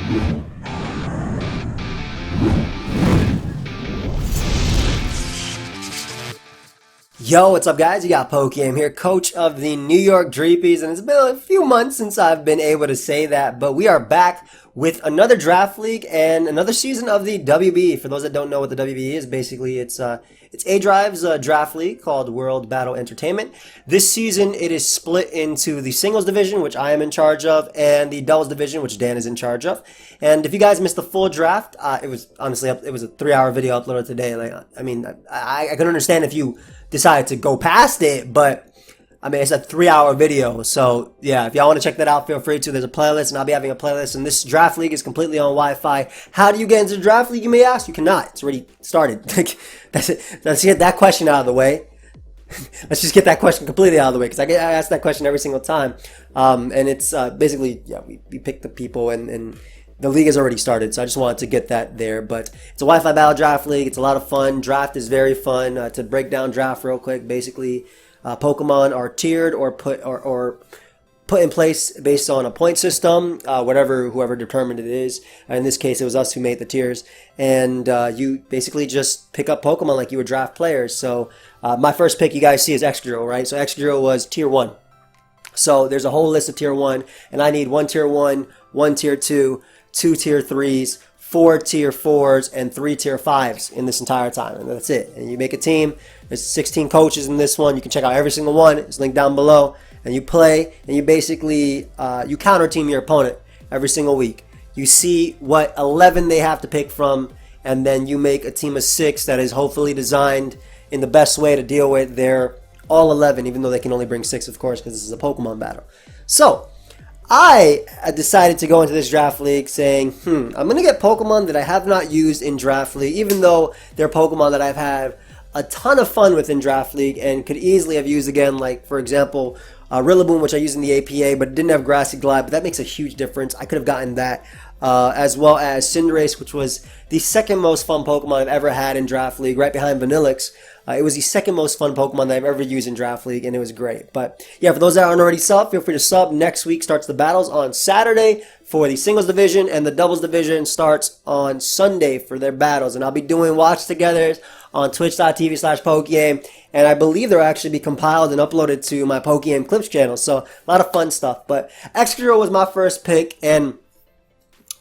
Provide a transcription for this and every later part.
Yo, what's up guys? You got PokeAim here, coach of the New York DREEPYS, and it's been a few months since I've been able to say that, but we are back with another draft league and another season of the WBE. For those that don't know what the WBE is, basically it's A-Drive's draft league called World Battle Entertainment. This season it is split into the singles division, which I am in charge of, and the doubles division, which Dan is in charge of. And if you guys missed the full draft, it was honestly it was a 3-hour video uploaded today. Like, I mean, I can understand if you decided to go past it, but I mean, it's a 3-hour video. So yeah, if y'all want to check that out, feel free to. There's a playlist, and I'll be having a playlist, and this draft league is completely on Wi-Fi. How do you get into the draft league, you may ask? You cannot. It's already started. That's it. Let's get that question out of the way. Let's just get that question completely out of the way, because I ask that question every single time. And it's basically, yeah, we pick the people, and the league has already started, so I just wanted to get that there. But it's a Wi-Fi battle draft league. It's a lot of fun. Draft is very fun. To break down draft real quick, basically, Pokemon are tiered or put in place based on a point system, whoever determined it is. In this case, it was us who made the tiers, and you basically just pick up Pokemon like you would draft players. So my first pick you guys see is Excadrill, right? So Excadrill was tier 1. So there's a whole list of tier 1, and I need 1 tier 1, 1 tier 2, 2 tier 3s, 4 tier 4s, and 3 tier 5s in this entire time, and that's it. And you make a team. There's 16 coaches in this one. You can check out every single one. It's linked down below. And you play, and you basically you counter team your opponent every single week. You see what 11 they have to pick from, and then you make a team of 6 that is hopefully designed in the best way to deal with their all 11, even though they can only bring 6, of course, because this is a Pokemon battle. So I decided to go into this draft league saying, I'm going to get Pokemon that I have not used in draft league, even though they're Pokemon that I've had a ton of fun with in draft league and could easily have used again, like, for example, Rillaboom, which I used in the APA, but it didn't have Grassy Glide, but that makes a huge difference. I could have gotten that, as well as Cinderace, which was the second most fun Pokemon I've ever had in draft league, right behind VANILLUXE. It was the second most fun Pokemon that I've ever used in draft league, and it was great. But yeah, for those that aren't already sub, feel free to sub. Next week starts the battles on Saturday for the singles division, and the doubles division starts on Sunday for their battles. And I'll be doing watch togethers on twitch.tv/PokeAim, and I believe they'll actually be compiled and uploaded to my PokeAim Clips channel. So a lot of fun stuff. But Excadrill was my first pick, and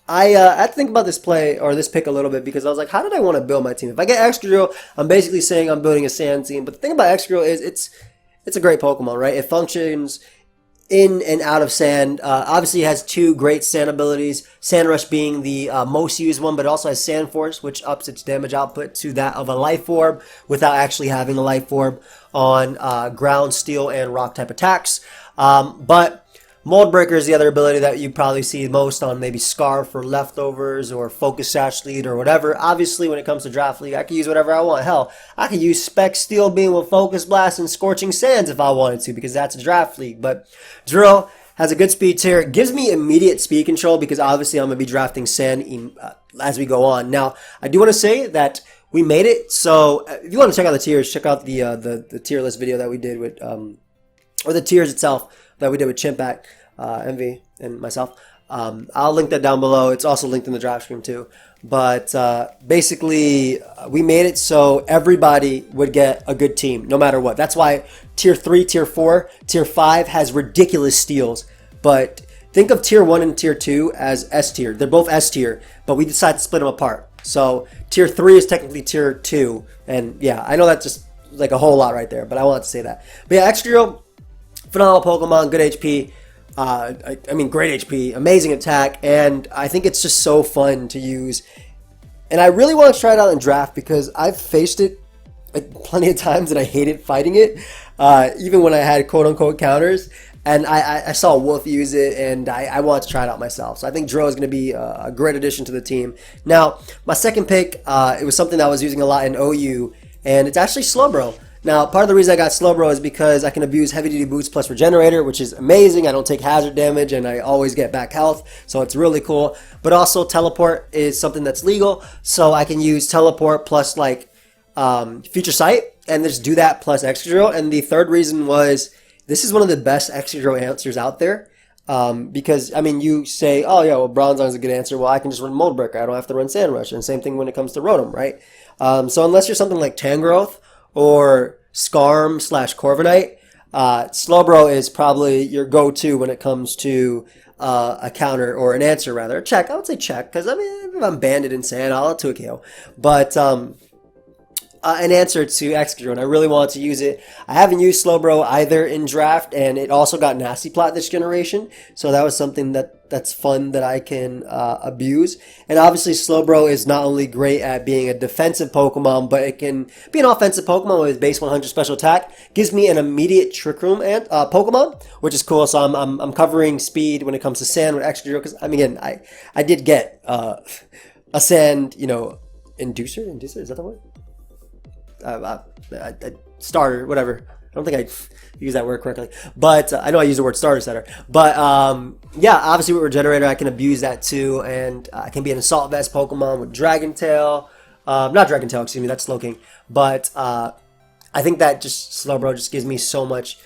I had to think about this pick a little bit, because I was like, how did I want to build my team? If I get Excadrill, I'm basically saying I'm building a sand team. But the thing about Excadrill is it's a great Pokemon, right? It functions in and out of sand. Obviously, it has 2 great sand abilities, Sand Rush being the most used one, but it also has Sand Force, which ups its damage output to that of a Life Orb without actually having a Life Orb on ground, steel, and rock type attacks. But Mold Breaker is the other ability that you probably see most on maybe Scarf for Leftovers or Focus Sash Lead or whatever. Obviously, when it comes to Draft League, I can use whatever I want. Hell, I could use Spec Steel Beam with Focus Blast and Scorching Sands if I wanted to, because that's a Draft League. But Drill has a good speed tier. It gives me immediate speed control, because obviously I'm going to be drafting Sand as we go on. Now, I do want to say that we made it. So if you want to check out the tiers, check out the tier list video that we did with, or the tiers itself that we did with Chimpak, MV, and myself. I'll link that down below. It's also linked in the draft stream too. But basically, we made it so everybody would get a good team, no matter what. That's why Tier 3, Tier 4, Tier 5 has ridiculous steals. But think of Tier 1 and Tier 2 as S tier. They're both S tier, but we decided to split them apart. So Tier 3 is technically Tier 2. And yeah, I know that's just like a whole lot right there, but I wanted to say that. But yeah, Excadrill, phenomenal Pokemon, good HP. I mean, great HP, amazing attack, and I think it's just so fun to use. And I really want to try it out in draft, because I've faced it plenty of times and I hated fighting it, even when I had quote-unquote counters. And I saw Wolf use it, and I wanted to try it out myself. So I think Dro is going to be a great addition to the team. Now, my second pick, it was something I was using a lot in OU, and it's actually Slowbro. Now, part of the reason I got Slowbro is because I can abuse Heavy Duty Boots plus Regenerator, which is amazing. I don't take hazard damage, and I always get back health, so it's really cool. But also, Teleport is something that's legal, so I can use Teleport plus, like, Future Sight, and just do that plus Excadrill. And the third reason was, this is one of the best Excadrill answers out there. Because, I mean, you say, oh, yeah, well, Bronzong is a good answer. Well, I can just run Mold Breaker. I don't have to run Sand Rush. And same thing when it comes to Rotom, right? So unless you're something like Tangrowth or Skarm / Corviknight, Slowbro is probably your go-to when it comes to a counter, or an answer rather. Check. I would say check, because, I mean, if I'm Banded in Sand, I'll 2 a KO. But an answer to Excadrill, and I really want to use it. I haven't used Slowbro either in draft, and it also got Nasty Plot this generation, so that was something that's fun that I can abuse. And obviously Slowbro is not only great at being a defensive Pokemon, but it can be an offensive Pokemon with base 100 special attack. Gives me an immediate Trick Room and Pokemon, which is cool. So I'm covering speed when it comes to Sand with Excadrill, because I mean, again, I did get a Sand, Inducer, is that the word? Starter, whatever. I don't think I use that word correctly, but I know I use the word starter setter. But yeah, obviously with Regenerator, I can abuse that too, and I can be an Assault Vest Pokemon with Dragon Tail. Not Dragon Tail, excuse me, that's Slowking. But I think that just Slowbro just gives me so much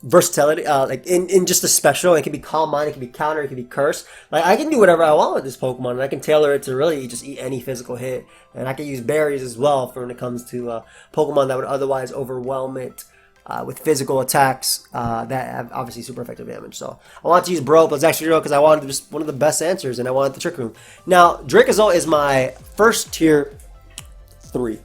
versatility, like in just a special. It can be Calm Mind, it can be Counter, it can be Curse. Like, I can do whatever I want with this Pokemon, and I can tailor it to really just eat any physical hit. And I can use berries as well for when it comes to Pokemon that would otherwise overwhelm it with physical attacks that have obviously super effective damage. So I wanted to use Bro plus Excadrill because I wanted just one of the best answers, and I wanted the Trick Room. Now, DRACOZOLT is my first tier 3.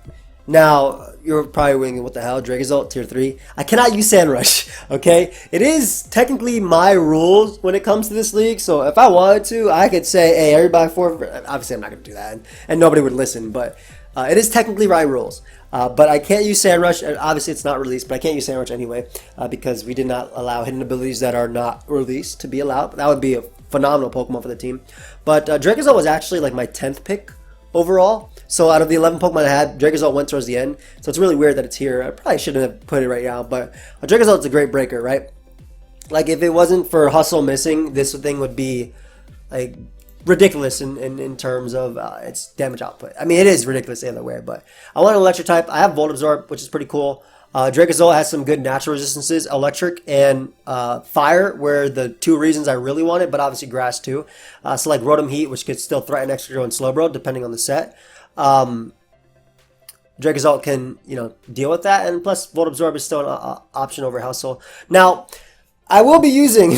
Now, you're probably wondering, what the hell, DRACOZOLT tier 3? I cannot use Sand Rush, okay? It is technically my rules when it comes to this league, so if I wanted to, I could say, hey, everybody obviously I'm not going to do that, and nobody would listen, but it is technically my rules. But I can't use Sand Rush, and obviously it's not released, but I can't use Sand Rush anyway, because we did not allow hidden abilities that are not released to be allowed. That would be a phenomenal Pokemon for the team. But DRACOZOLT was actually like my 10th pick overall. So out of the 11 Pokemon I had, DRACOZOLT went towards the end. So it's really weird that it's here. I probably shouldn't have put it right now, but DRACOZOLT's a great breaker, right? Like, if it wasn't for Hustle missing, this thing would be like ridiculous in terms of its damage output. I mean, it is ridiculous the other way, but I want an electric type. I have Volt Absorb, which is pretty cool. DRACOZOLT has some good natural resistances, electric and fire, were the 2 reasons I really wanted, but obviously grass too. So like Rotom Heat, which could still threaten Excadrill and Slowbro depending on the set. DRACOZOLT can, deal with that, and plus Volt Absorb is still an option over Hustle. Now, I will be using,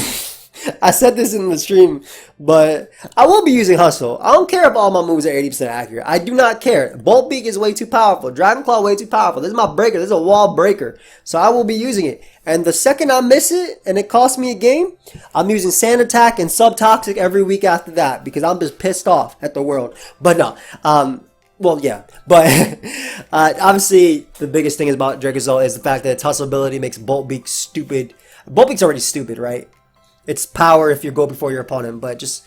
I said this in the stream, but I will be using Hustle. I don't care if all my moves are 80% accurate. I do not care. Bolt Beak is way too powerful. Dragon Claw way too powerful. This is my breaker. This is a wall breaker. So I will be using it. And the second I miss it and it costs me a game, I'm using Sand Attack and Subtoxic every week after that, because I'm just pissed off at the world. But no, well, yeah, but obviously the biggest thing about DRACOZOLT is the fact that its Hustle ability makes Bolt Beak stupid. Bolt Beak's already stupid, right? It's power if you go before your opponent, but just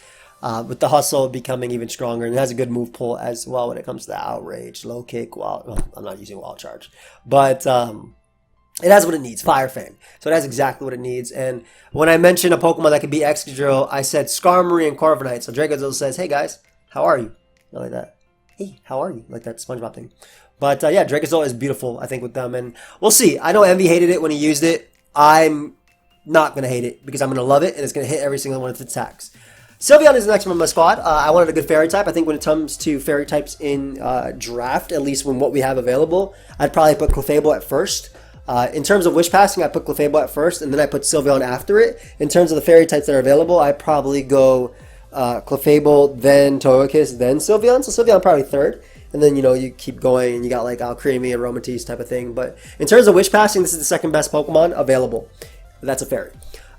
with the Hustle becoming even stronger, and it has a good move pull as well when it comes to the Outrage, Low Kick, well, I'm not using Wild Charge, but it has what it needs, Fire Fang. So it has exactly what it needs. And when I mentioned a Pokemon that could be Excadrill, I said Skarmory and Corviknight. So DRACOZOLT says, hey guys, how are you? Not like that. Hey, how are you? Like that SpongeBob thing. But yeah, DRACOZOLT is beautiful, I think, with them. And we'll see. I know Envy hated it when he used it. I'm not going to hate it, because I'm going to love it, and it's going to hit every single one of its attacks. SYLVEON is the next one on my squad. I wanted a good fairy type. I think when it comes to fairy types in draft, at least when what we have available, I'd probably put Clefable at first. In terms of wish passing, I put Clefable at first, and then I put SYLVEON after it. In terms of the fairy types that are available, I probably go Clefable, then Togekiss, then SYLVEON. So SYLVEON probably third. And then, you keep going, and you got like Alcremie and Aromatisse type of thing. But in terms of wish passing, this is the second best Pokemon available. That's a fairy.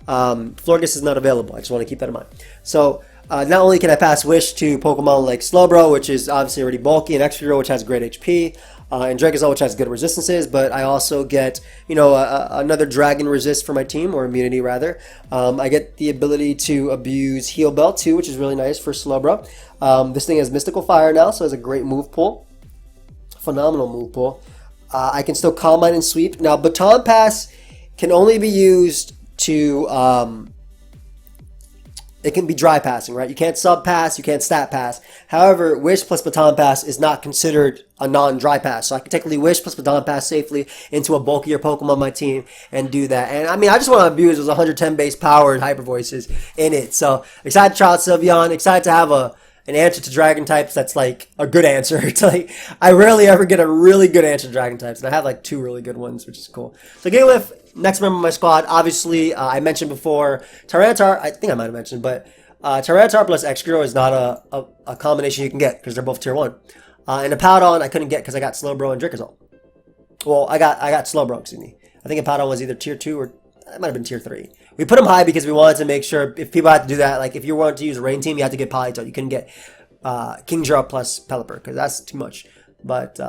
Florges is not available. I just want to keep that in mind. So not only can I pass Wish to Pokemon like Slowbro, which is obviously already bulky, and Excadrill, which has great HP, and DRACOZOLT, which has good resistances, but I also get, another Dragon Resist for my team, or immunity rather. I get the ability to abuse Heal Bell too, which is really nice for Slowbro. This thing has Mystical Fire now, so it has a great move pull. Phenomenal move pull. I can still Calm Mind and Sweep. Now, Baton Pass can only be used to it can be dry passing, right? You can't sub pass, you can't stat pass. However, Wish plus Baton Pass is not considered a non-dry pass. So I can technically Wish plus Baton Pass safely into a bulkier Pokemon on my team and do that. And I mean, I just want to abuse those 110 base powered Hyper Voices in it. So excited to try out Sylveon, excited to have an answer to Dragon types that's like a good answer. It's like, I rarely ever get a really good answer to Dragon types, and I have like 2 really good ones, which is cool. So Gigalith, next member of my squad. Obviously, I mentioned before, Tyranitar, I think I might have mentioned, but Tyranitar plus Excadrill is not a combination you can get, because they're both tier 1. And a Powdon I couldn't get because I got SLOWBRO and DRACOZOLT. Well, I got SLOWBRO, excuse me. I think a Powdon was either tier 2 or it might have been tier 3. We put them high because we wanted to make sure if people had to do that, like if you wanted to use a Rain Team, you had to get Politoed. You couldn't get Kingdra plus Pelipper because that's too much. But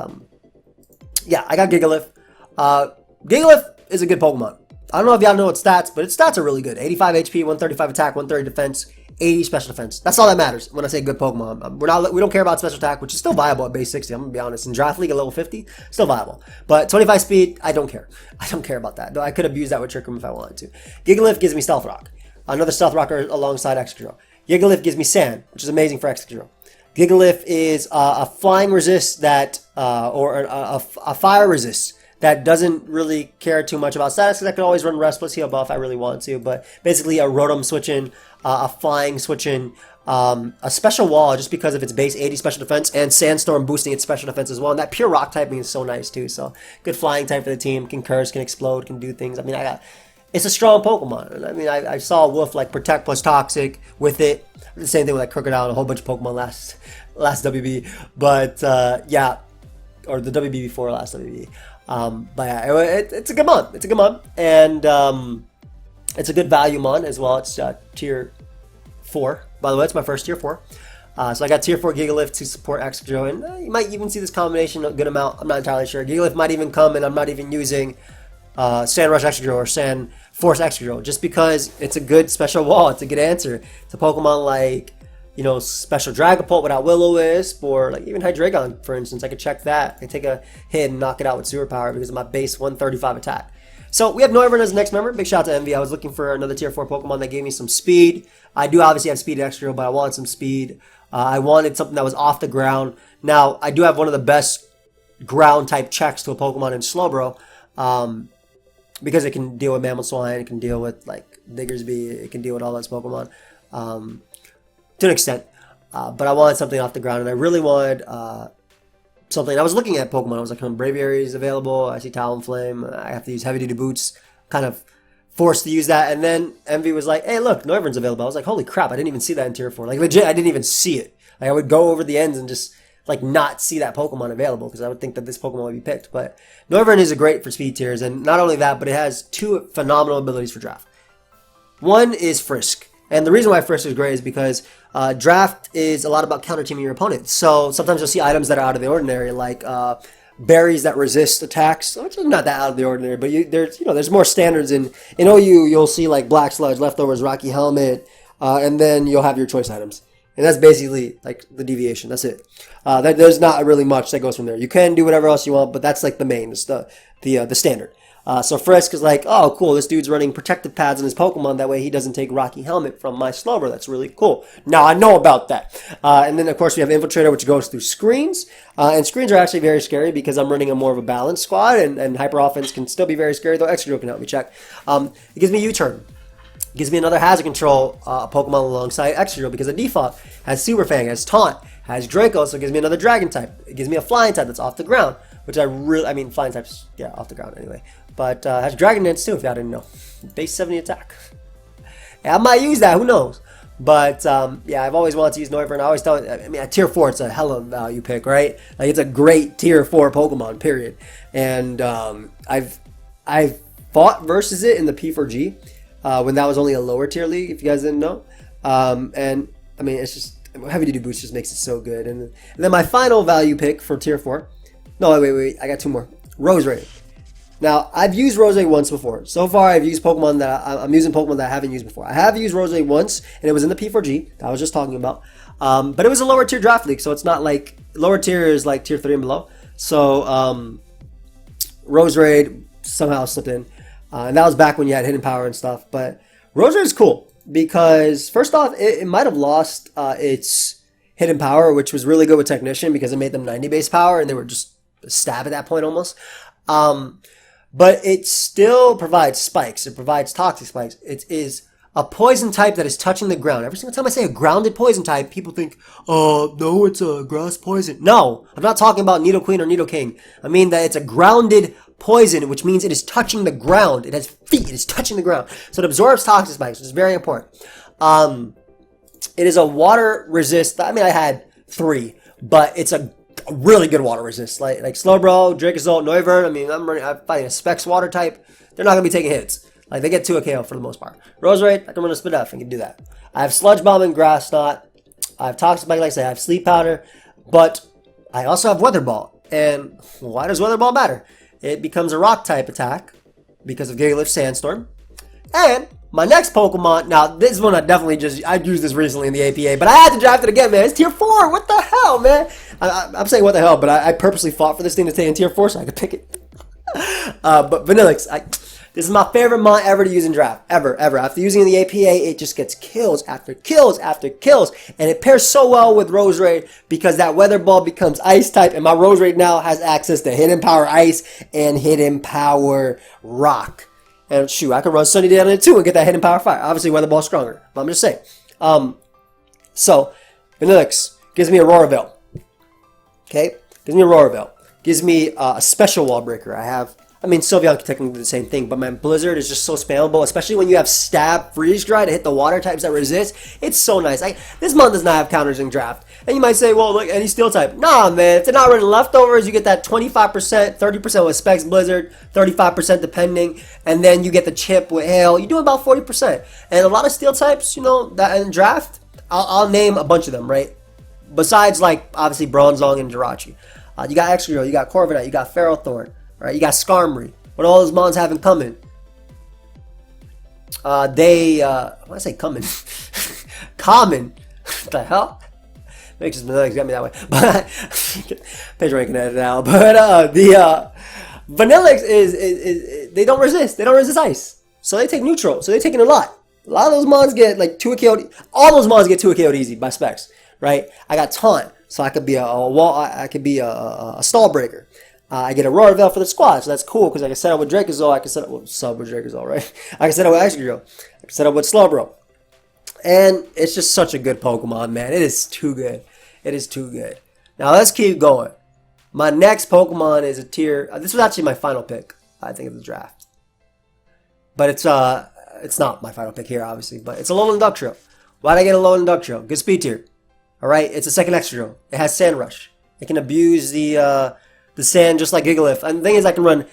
yeah, I got Gigalith. Gigalith is a good Pokemon. I don't know if y'all know its stats, but its stats are really good. 85 HP, 135 attack, 130 defense, 80 special defense. That's all that matters when I say good Pokemon. We don't care about special attack, which is still viable at base 60. I'm gonna be honest. In Draft League at level 50, still viable. But 25 speed, I don't care. I don't care about that. Though I could abuse that with Trick Room if I wanted to. Gigalith gives me Stealth Rock, another Stealth Rocker alongside Excadrill. Gigalith gives me Sand, which is amazing for Excadrill. Gigalith is a flying resist that, or a fire resist that doesn't really care too much about status, because I could always run Restless Heal buff if I really want to, but basically a Rotom switch-in, a flying switch-in, a special wall just because of its base 80 special defense, and Sandstorm boosting its special defense as well, and that pure rock typing is so nice too, so good flying type for the team, can curse, can explode, can do things. I mean, it's a strong Pokemon. I mean, I saw Wolf like Protect plus Toxic with it. The same thing with like Crocodile and a whole bunch of Pokemon last WBE, but yeah, or the WBE before last WBE. But yeah, it's a good mon. It's a good mon, and it's a good value mon as well. It's tier 4. By the way, it's my first tier 4. So I got tier 4 Gigalith to support Excadrill, and you might even see this combination a good amount. I'm not entirely sure. Gigalith might even come, and I'm not even using Sand Rush Excadrill or Sand Force Excadrill, just because it's a good special wall. It's a good answer. It's a Pokemon like, you know, Special Dragapult without Will-O-Wisp, or like even Hydreigon, for instance. I could check that. I could take a hit and knock it out with Sewer Power because of my base 135 attack. So we have NOIVERN as the next member. Big shout out to Envy. I was looking for another tier 4 Pokemon that gave me some speed. I do obviously have speed Excadrill, but I wanted some speed. I wanted something that was off the ground. Now, I do have one of the best ground type checks to a Pokemon in SLOWBRO. Because it can deal with Mamoswine, it can deal with like Diggersby, it can deal with all those Pokemon to an extent. But I wanted something off the ground, and I really wanted something. I was looking at Pokemon. I was like, Braviary is available. I see Talonflame. I have to use heavy duty boots. Kind of forced to use that. And then Envy was like, hey, look, NOIVERN's available. I was like, holy crap, I didn't even see that in tier 4. Like legit, I didn't even see it. Like I would go over the ends and just like not see that Pokemon available because I would think that this Pokemon would be picked. But NOIVERN is a great for speed tiers, and not only that, but it has 2 phenomenal abilities for draft. One is Frisk, and the reason why Frisk is great is because draft is a lot about counter teaming your opponent. So sometimes you'll see items that are out of the ordinary, like berries that resist attacks, which is not that out of the ordinary, but there's more standards in OU. You'll see like Black Sludge, Leftovers, Rocky Helmet, and then you'll have your choice items. And that's basically like the deviation. That's it. There's not really much that goes from there. You can do whatever else you want, but that's like the main, it's the standard. So Frisk is like, oh cool, this dude's running protective pads on his Pokemon, that way he doesn't take Rocky Helmet from my SLOWBRO. That's really cool. Now I know about that. And then of course we have Infiltrator, which goes through screens. And screens are actually very scary because I'm running a more of a balanced squad, and Hyper Offense can still be very scary, though Excadrill can help me check. It gives me U-Turn. It gives me another Hazard Control Pokemon alongside Excadrill because the default has Super Fang, has Taunt, has Draco, so it gives me another Dragon type. It gives me a Flying type that's off the ground, which I mean, Flying type's, yeah, off the ground anyway. But has Dragon Dance too, if y'all didn't know. Base 70 attack. Yeah, I might use that, who knows? But yeah, I've always wanted to use NOIVERN. I always tell it, I mean, at tier 4, it's a hella value pick, right? Like, it's a great tier 4 Pokemon, period. And I've fought versus it in the P4G. When that was only a lower tier league, if you guys didn't know. And I mean, it's just, heavy duty boost just makes it so good. And then my final value pick for tier 4. No, wait, I got 2 more. Roserade. Now, I've used Roserade once before. So far, I've used Pokemon that I'm using Pokemon that I haven't used before. I have used Roserade once, and it was in the P4G that I was just talking about. But it was a lower tier draft league, so it's not like, lower tier is like tier 3 and below. So, Roserade somehow slipped in. And that was back when you had hidden power and stuff. But Roserade is cool. because first off, it might have lost its hidden power, which was really good with Technician because it made them 90 base power and they were just a stab at that point almost. But it still provides spikes. It provides toxic spikes. It is a poison type that is touching the ground. Every single time I say a grounded poison type, people think, oh, no, it's a grass poison. No, I'm not talking about Nidoqueen or Nidoking. I mean that it's a grounded poison, which means it is touching the ground. It has feet. It is touching the ground. So it absorbs toxic spikes, which is very important. It is a water resist. I mean, I had 3, but it's a really good water resist. Like SLOWBRO, DRACOZOLT, NOIVERN. I mean, I'm fighting a Specs water type. They're not going to be taking hits. Like, they get 2 a KO for the most part. Roserade, I can run a Spit F and can do that. I have Sludge Bomb and Grass Knot. I have Toxic Spike, like I said. I have Sleep Powder. But I also have Weather Ball. And why does Weather Ball matter? It becomes a rock type attack because of GIGALITH Sandstorm. And my next Pokemon, now this one I used this recently in the APA, but I had to draft it again, man. It's tier 4. What the hell, man? I'm saying what the hell, but I purposely fought for this thing to stay in tier 4 so I could pick it. But Vanilluxe, this is my favorite mon ever to use in draft. Ever. After using it in the APA, it just gets kills after kills after kills. And it pairs so well with Roserade because that Weather Ball becomes Ice type. And my Roserade now has access to Hidden Power Ice and Hidden Power Rock. And shoot, I can run Sunny Day on it too and get that Hidden Power Fire. Obviously, Weather Ball's stronger. But I'm just saying. So, Vanilluxe gives me Aurora Veil. Okay? Gives me Aurora Veil. Gives me a special wall breaker. I mean, SYLVEON can technically do the same thing, but my Blizzard is just so spammable, especially when you have Stab, Freeze Dry to hit the water types that resist. It's so nice. This mon does not have counters in draft. And you might say, well, look, any Steel type. Nah, man. If they're not running leftovers, you get that 25%, 30% with Specs Blizzard, 35% depending, and then you get the chip with Hail. You do about 40%. And a lot of Steel types, you know, that in draft, I'll name a bunch of them, right? Besides, like, obviously, Bronzong and Jirachi. You got Excadrill, you got Corviknight, you got Ferrothorn. Right, you got Skarmory. What all those mons have in common? When I say common, common. What the hell? Makes Vanilluxe got me that way. But Pedro can edit it out. But the Vanilluxe is they don't resist. They don't resist ice, so they take neutral. So they're taking a lot. A lot of those mons get like 2 KO'd. All those mons get 2 KO'd easy by Specs. Right? I got Taunt, so I could be a wall. I could be a stall breaker. I get a Aurora Veil for the squad, so that's cool because I can set up with DRACOZOLT. I can set up with DRACOZOLT, right? I can set up with Excadrill. I can set up with SLOWBRO. And it's just such a good Pokemon, man. It is too good. It is too good. Now let's keep going. My next Pokemon is a tier. This was actually my final pick, I think, of the draft. But it's not my final pick here, obviously. But it's a Alolan DUGTRIO. Why'd I get a Alolan DUGTRIO? Good speed tier. All right, it's a second Excadrill. It has Sand Rush. It can abuse the sand just like GIGALITH. And the thing is, I can run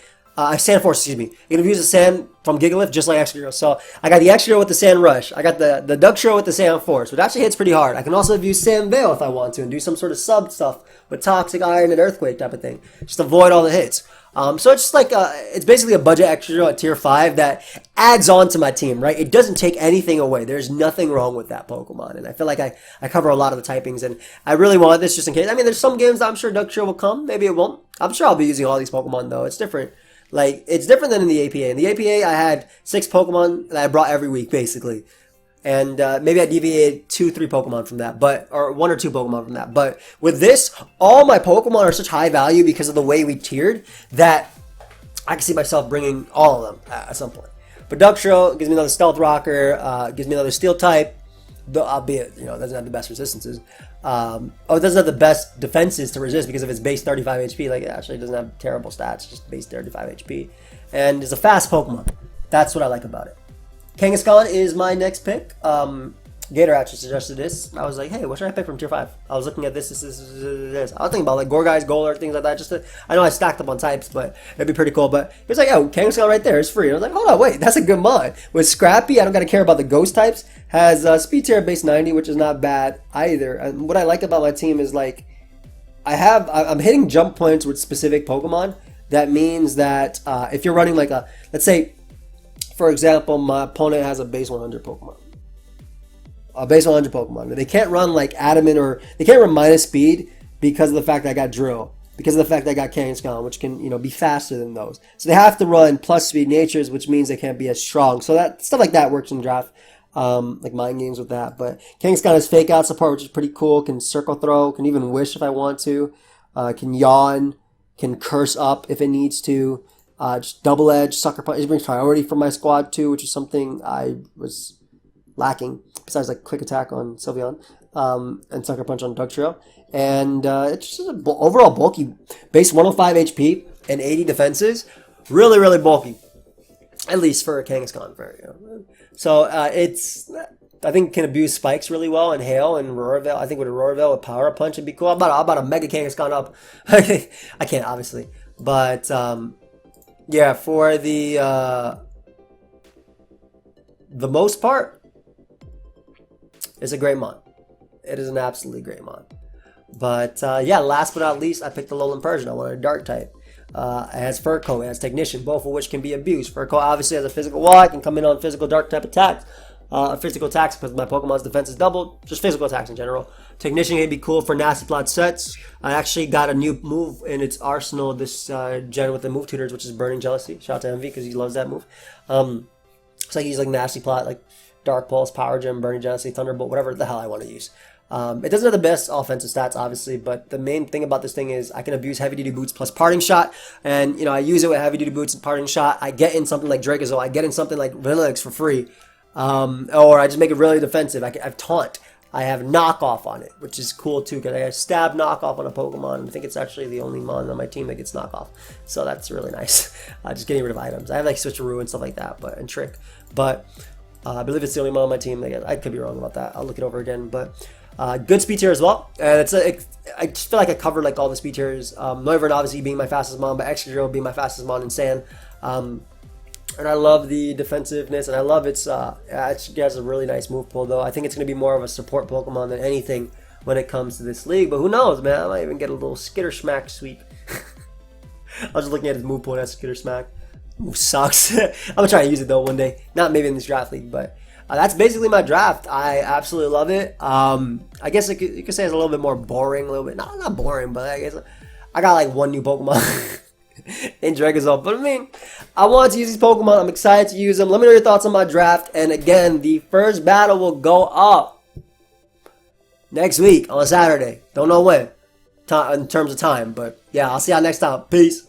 Sand Force, excuse me. You can abuse the sand from GIGALITH just like Excadrill. So I got the Excadrill with the Sand Rush. I got the DUGTRIO with the Sand Force, which actually hits pretty hard. I can also use Sand Veil if I want to and do some sort of sub stuff with Toxic Iron and Earthquake type of thing. Just avoid all the hits. So it's just like, it's basically a budget Excadrill at tier 5 that adds on to my team, right? It doesn't take anything away. There's nothing wrong with that Pokemon. And I feel like I cover a lot of the typings, and I really want this just in case. I mean, there's some games that I'm sure DUGTRIO will come. Maybe it won't. I'm sure I'll be using all these Pokemon, though. It's different. Like, it's different than in the APA. In the APA, I had 6 Pokemon that I brought every week, basically. And maybe I deviated 2-3 Pokemon from that, or 1 or 2 Pokemon from that. But with this, all my Pokemon are such high value because of the way we tiered that I can see myself bringing all of them at some point. But DUGTRIO gives me another Stealth Rocker, gives me another Steel type, albeit, you know, it doesn't have the best resistances. It doesn't have the best defenses to resist because of its base 35 HP. Like, it actually doesn't have terrible stats, just base 35 HP. And it's a fast Pokemon. That's what I like about it. Kangaskhan is my next pick. Gator actually suggested this. I was like, hey, what should I pick from tier 5? I was looking at this. I was thinking about like Gorgai's, Golur, things like that. I know I stacked up on types, but it'd be pretty cool. But it was like, oh, Kangaskhan right there is free. I was like, hold on, wait, that's a good mod. With Scrappy, I don't got to care about the ghost types. Has speed tier base 90, which is not bad either. And what I like about my team is like, I'm hitting jump points with specific Pokemon. That means that if you're running like let's say, for example, my opponent has a base 100 Pokemon. A base 100 Pokemon. They can't run like Adamant, or they can't run minus speed because of the fact that I got Drill. Because of the fact that I got Kangaskhan, which can, you know, be faster than those. So they have to run plus speed natures, which means they can't be as strong. So that stuff like that works in draft. like mind games with that. But Kangaskhan has fake out support, which is pretty cool. Can circle throw, can even wish if I want to. Can yawn, can curse up if it needs to. Just double edge, sucker punch. It brings priority for my squad too, which is something I was lacking besides like quick attack on SYLVEON, and sucker punch on DUGTRIO. And it's just an overall bulky base 105 HP and 80 defenses. Really, really bulky. At least for a Kangaskhan. So it's, I think, can abuse spikes really well and hail and Aurora Veil. I think with Aurora Veil with power punch would be cool. I'm about a mega Kangaskhan up. I can't obviously, but yeah, for the most part, it's a great mon. It is an absolutely great mon. But yeah, last but not least, I picked the Alolan Persian. I wanted a dark type. It has Furco, it has Technician, both of which can be abused. Furco obviously has a physical wall. I can come in on physical dark type attacks. Physical attacks because my Pokemon's defense is doubled. Just physical attacks in general. Technician can be cool for nasty plot sets. I actually got a new move in its arsenal this gen with the move tutors, which is Burning Jealousy. Shout out to Envy because he loves that move. So I use like nasty plot, like Dark Pulse, Power Gem, Burning Jealousy, Thunderbolt, whatever the hell I want to use. It doesn't have the best offensive stats, obviously, but the main thing about this thing is I can abuse Heavy Duty Boots plus Parting Shot, and, you know, I use it with Heavy Duty Boots and Parting Shot. I get in something like DRACOZOLT, I get in something like VANILLUXE for free, or I just make it really defensive. I have Taunt, I have Knockoff on it, which is cool, too, because I have Stab Knockoff on a Pokemon, and I think it's actually the only mon on my team that gets Knockoff, so that's really nice. Just getting rid of items. I have, like, Switcheroo and stuff like that, and Trick, but I believe it's the only mon on my team. I could be wrong about that. I'll look it over again, but good speed tier as well, and I just feel like I covered like all the speed tiers. NOIVERN obviously being my fastest mon, but EXCADRILL being my fastest mon in Sand. And I love the defensiveness, and I love its it actually has a really nice move pool, though. I think it's going to be more of a support Pokemon than anything when it comes to this league, but who knows, man. I might even get a little Skitter Smack sweep. I was just looking at his move pool, and that Skitter Smack move sucks. I'm going to try to use it, though, one day. Not maybe in this draft league, but that's basically my draft. I absolutely love it. I guess you could say it's a little bit more boring, a little bit. Not boring, but I guess I got like one new Pokemon in DRACOZOLT. But I mean, I want to use these Pokemon. I'm excited to use them. Let me know your thoughts on my draft. And again, the first battle will go up next week on Saturday. Don't know when, in terms of time. But yeah, I'll see y'all next time. Peace.